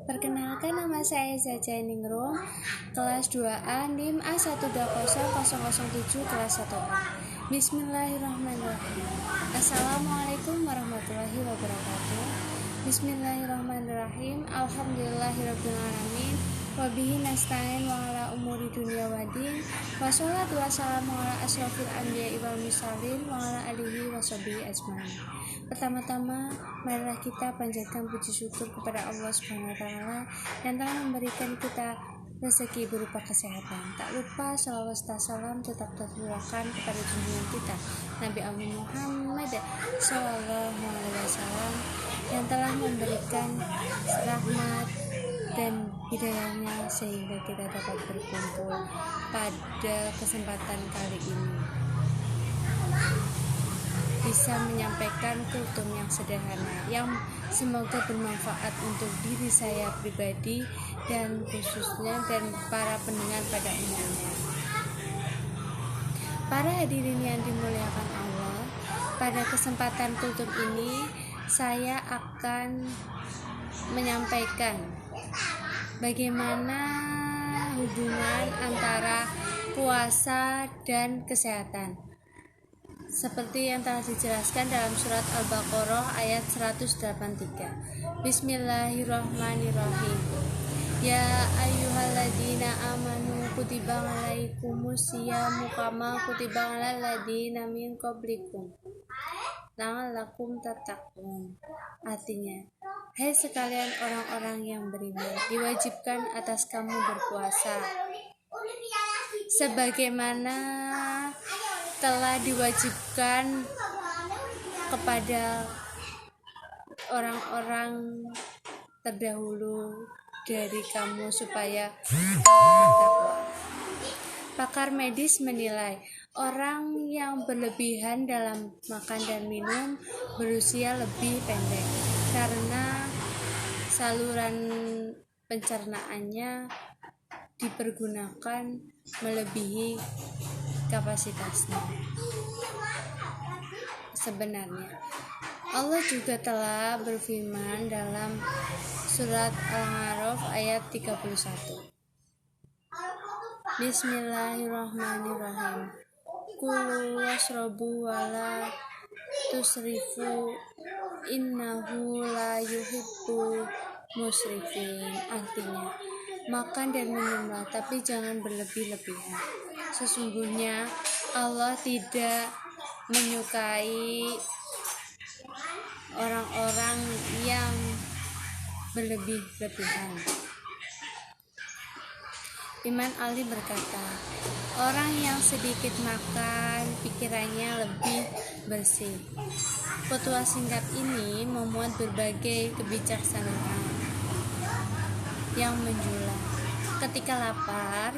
Perkenalkan, nama saya Zaja Ningrum, kelas 2A, NIM A1200007, kelas 1A. Bismillahirrahmanirrahim. Assalamualaikum warahmatullahi wabarakatuh. Bismillahirrahmanirrahim. Alhamdulillahirrabbilalamin. Wabihi nasta'in wa ala umuri dunia wadin. Wassalatu wassalamu ala asrofil anbiya'i wal mursalin wa ala alihi wa sahbihi ajmain. Pertama-tama, marilah kita panjatkan puji syukur kepada Allah Subhanahu wa taala yang telah memberikan kita rezeki berupa kesehatan. Tak lupa salawat serta salam tetap tercurahkan kepada junjungan kita Nabi Muhammad sallallahu alaihi wasallam yang telah memberikan rahmat dan hidayahnya sehingga kita dapat berkumpul pada kesempatan kali ini, bisa menyampaikan kultum yang sederhana yang semoga bermanfaat untuk diri saya pribadi dan khususnya dan para pendengar pada umumnya. Para hadirin yang dimuliakan Allah, pada kesempatan kultum ini saya akan menyampaikan bagaimana hubungan antara puasa dan kesehatan, seperti yang telah dijelaskan dalam surat Al-Baqarah ayat 183. Bismillahirrahmanirrahim. Ya ayyuhalladzina amanu kutiba alaikumus syiyamu kama kutiba alal ladzina min qablikum la'allakum tattaqun. Artinya, hai sekalian orang-orang yang beriman, diwajibkan atas kamu berpuasa sebagaimana telah diwajibkan kepada orang-orang terdahulu dari kamu supaya bertakwa. Pakar medis menilai orang yang berlebihan dalam makan dan minum berusia lebih pendek karena saluran pencernaannya dipergunakan melebihi kapasitasnya. Sebenarnya Allah juga telah berfirman dalam surat Al-A'raf ayat 31. Bismillahirrahmanirrahim. Kulu wasrobu wala tusrifu innahu la yuhibbu musrifin. Artinya, makan dan minumlah tapi jangan berlebih-lebihan. Sesungguhnya Allah tidak menyukai orang-orang yang berlebih-lebihan. Imam Ali berkata, orang yang sedikit makan pikirannya lebih bersih. Petua singkat ini memuat berbagai kebijaksanaan yang menjulang. Ketika lapar,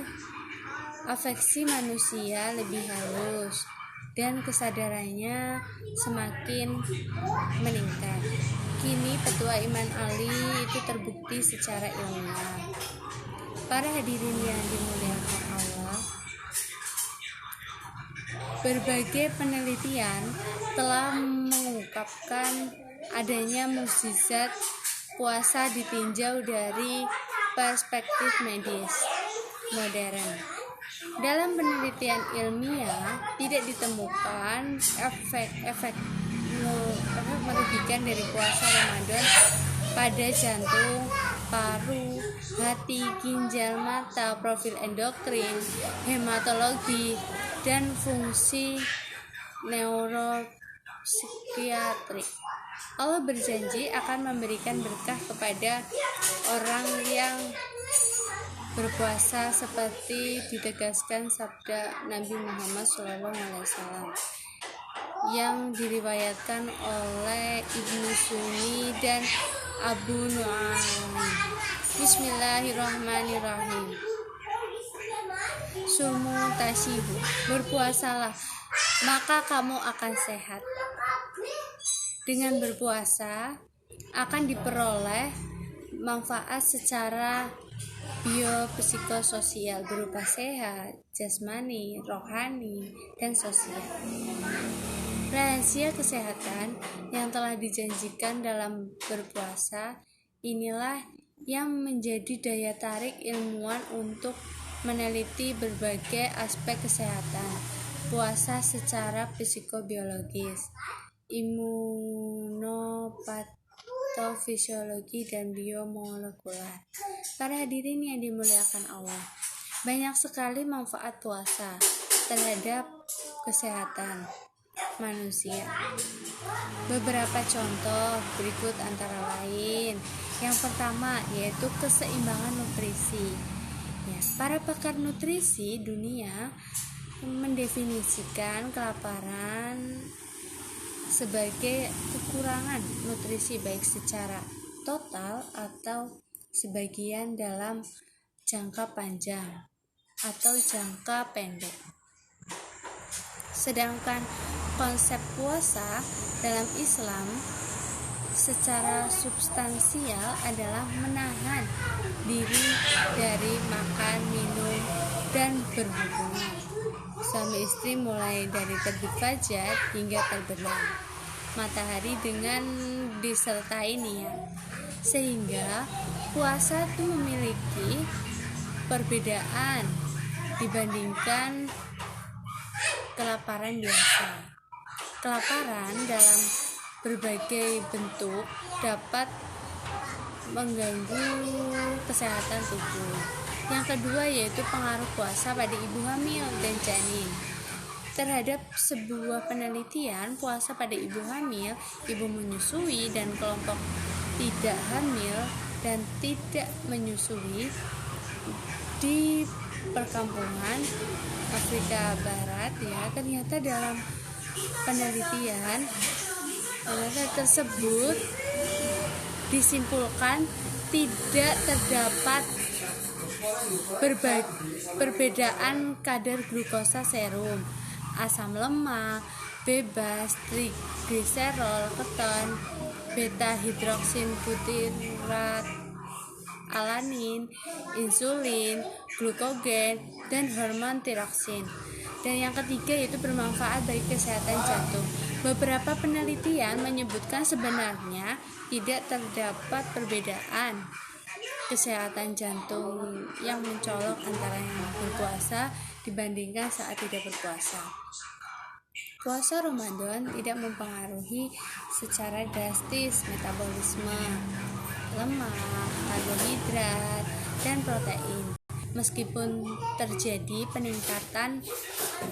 afeksi manusia lebih halus dan kesadarannya semakin meningkat. Kini petua Imam Ali itu terbukti secara ilmiah. Para hadirin yang dimuliakan Allah, berbagai penelitian telah mengungkapkan adanya mukjizat puasa ditinjau dari perspektif medis modern. Dalam penelitian ilmiah tidak ditemukan efek merugikan dari puasa Ramadan pada jantung, paru, hati, ginjal, mata, profil endokrin, hematologi, dan fungsi neuropsikiatrik. Allah berjanji akan memberikan berkah kepada orang yang berpuasa seperti ditegaskan sabda Nabi Muhammad SAW yang diriwayatkan oleh Ibnu Sunni dan Abu Nu'aim. Bismillahirrahmanirrahim. Sumu tasyihu, berpuasalah maka kamu akan sehat. Dengan berpuasa akan diperoleh manfaat secara biopsikososial berupa sehat, jasmani, rohani, dan sosial. Rahasia kesehatan yang telah dijanjikan dalam berpuasa inilah yang menjadi daya tarik ilmuwan untuk meneliti berbagai aspek kesehatan puasa secara psikobiologis, imunopatofisiologi, dan biomolekuler. Para hadirin yang dimuliakan Allah, banyak sekali manfaat puasa terhadap kesehatan manusia. Beberapa contoh berikut antara lain. Yang pertama yaitu keseimbangan nutrisi. Para pakar nutrisi dunia mendefinisikan kelaparan sebagai kekurangan nutrisi baik secara total atau sebagian dalam jangka panjang atau jangka pendek. Sedangkan konsep puasa dalam Islam secara substansial adalah menahan diri dari makan, minum, dan berhubungan suami istri mulai dari terbit fajar hingga terbenam matahari dengan disertai niat. Sehingga puasa itu memiliki perbedaan dibandingkan kelaparan biasa. Kelaparan dalam berbagai bentuk dapat mengganggu kesehatan tubuh. Yang kedua yaitu pengaruh puasa pada ibu hamil dan janin. Terhadap sebuah penelitian puasa pada ibu hamil, ibu menyusui, dan kelompok tidak hamil dan tidak menyusui di perkampungan Afrika Barat ternyata dalam penelitian tersebut disimpulkan tidak terdapat perbedaan kadar glukosa serum, asam lemak bebas, trigliserol, keton, beta hidroksibutirat, alanin, insulin, glukogen, dan hormon tiroksin. Dan yang ketiga yaitu bermanfaat bagi kesehatan jantung. Beberapa penelitian menyebutkan sebenarnya tidak terdapat perbedaan kesehatan jantung yang mencolok antara yang berpuasa dibandingkan saat tidak berpuasa. Puasa Ramadan tidak mempengaruhi secara drastis metabolisme lemak, karbohidrat, dan protein. Meskipun terjadi peningkatan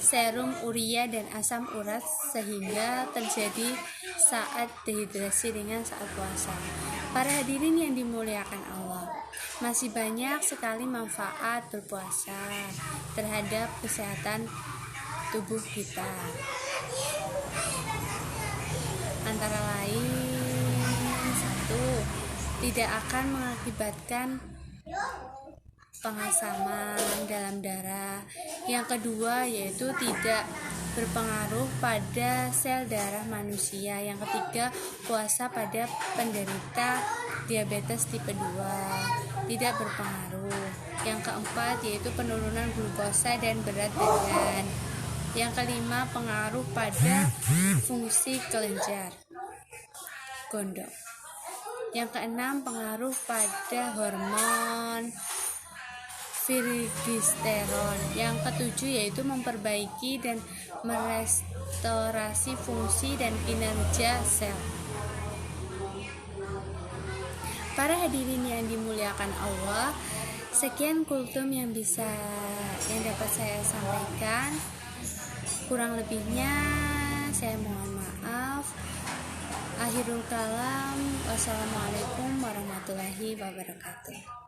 serum urea dan asam urat sehingga terjadi saat dehidrasi dengan saat puasa. Para hadirin yang dimuliakan Allah, masih banyak sekali manfaat berpuasa terhadap kesehatan tubuh kita. Antara lain, 1. Tidak akan mengakibatkan pengasaman dalam darah. Yang kedua yaitu tidak berpengaruh pada sel darah manusia. Yang ketiga, puasa pada penderita diabetes tipe 2 tidak berpengaruh. Yang keempat yaitu penurunan glukosa dan berat badan. Yang kelima, pengaruh pada fungsi kelenjar gondok. Yang keenam, pengaruh pada hormon virgisteron. Yang ketujuh yaitu memperbaiki dan merestorasi fungsi dan kinerja sel. Para hadirin yang dimuliakan Allah, sekian kultum yang dapat saya sampaikan. Kurang lebihnya saya mohon maaf. Akhirul kalam, wassalamualaikum warahmatullahi wabarakatuh.